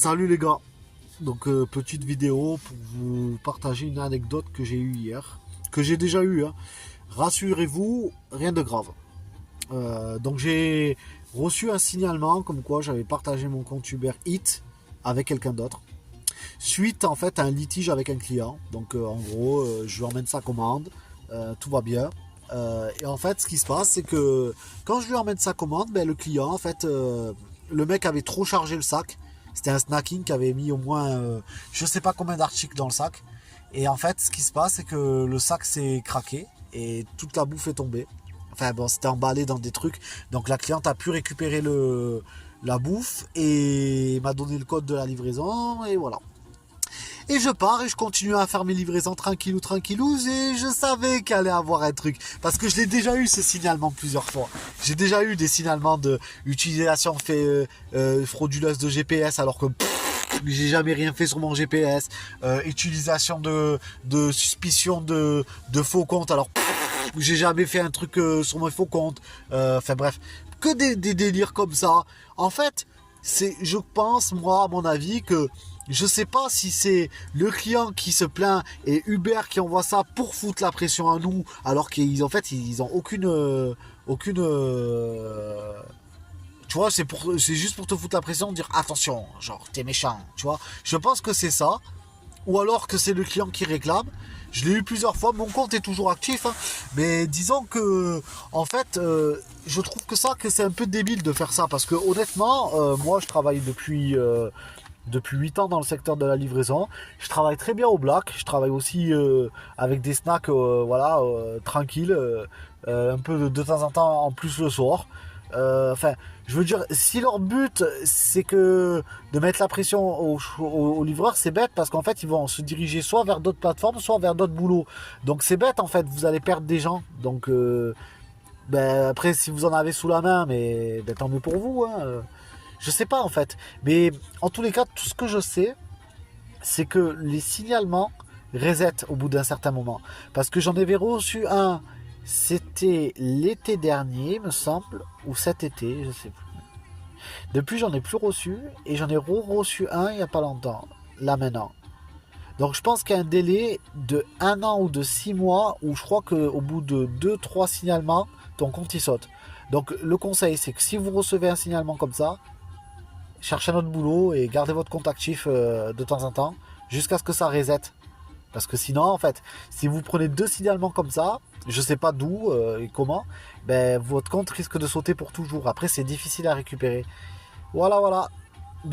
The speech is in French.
Salut les gars, donc petite vidéo pour vous partager une anecdote que j'ai eue hier, que j'ai déjà eue, hein. Rassurez-vous, rien de grave. Donc j'ai reçu un signalement comme quoi j'avais partagé mon compte Uber Eats avec quelqu'un d'autre, suite en fait à un litige avec un client. Donc en gros, je lui emmène sa commande, tout va bien. Et en fait, ce qui se passe, c'est que quand je lui emmène sa commande, ben, le client, en fait, le mec avait trop chargé le sac. C'était un snacking qui avait mis au moins, je sais pas combien d'articles dans le sac. Et en fait, ce qui se passe, c'est que le sac s'est craqué et toute la bouffe est tombée. Enfin bon, c'était emballé dans des trucs. Donc la cliente a pu récupérer la bouffe et m'a donné le code de la livraison et voilà. Et je pars et je continue à faire mes livraisons tranquillou, tranquillou. Et je savais qu'il allait avoir un truc. Parce que je l'ai déjà eu ce signalement plusieurs fois. J'ai déjà eu des signalements de utilisation frauduleuse de GPS alors que j'ai jamais rien fait sur mon GPS. Utilisation de suspicion de faux comptes alors j'ai jamais fait un truc sur mon faux compte. Enfin bref, que des délires comme ça. En fait, je pense, moi, à mon avis, que je sais pas si c'est le client qui se plaint et Uber qui envoie ça pour foutre la pression à nous, alors qu'ils en fait ils ont aucune tu vois, c'est juste pour te foutre la pression, dire attention, genre t'es méchant, tu vois. Je pense que c'est ça, ou alors que c'est le client qui réclame. Je l'ai eu plusieurs fois, mon compte est toujours actif, hein, mais disons que en fait je trouve que c'est un peu débile de faire ça parce que honnêtement moi je travaille depuis 8 ans dans le secteur de la livraison. Je travaille très bien au black. Je travaille aussi avec des snacks tranquilles, un peu de temps en temps en plus le soir. Enfin, je veux dire, si leur but c'est que de mettre la pression aux livreurs, c'est bête parce qu'en fait ils vont se diriger soit vers d'autres plateformes, soit vers d'autres boulots. Donc c'est bête en fait, vous allez perdre des gens. Donc après si vous en avez sous la main, mais tant mieux pour vous, hein. Je sais pas en fait. Mais en tous les cas, tout ce que je sais, c'est que les signalements resettent au bout d'un certain moment. Parce que j'en avais reçu un, c'était l'été dernier, me semble, ou cet été, je sais plus. Depuis, j'en ai plus reçu, et j'en ai reçu un il n'y a pas longtemps, là maintenant. Donc je pense qu'il y a un délai de 1 an ou de 6 mois, où je crois qu'au bout de 2-3 signalements, ton compte il saute. Donc le conseil, c'est que si vous recevez un signalement comme ça, cherchez un autre boulot et gardez votre compte actif de temps en temps jusqu'à ce que ça reset. Parce que sinon, en fait, si vous prenez 2 signalements comme ça, je sais pas d'où et comment, ben, votre compte risque de sauter pour toujours. Après, c'est difficile à récupérer. Voilà, voilà.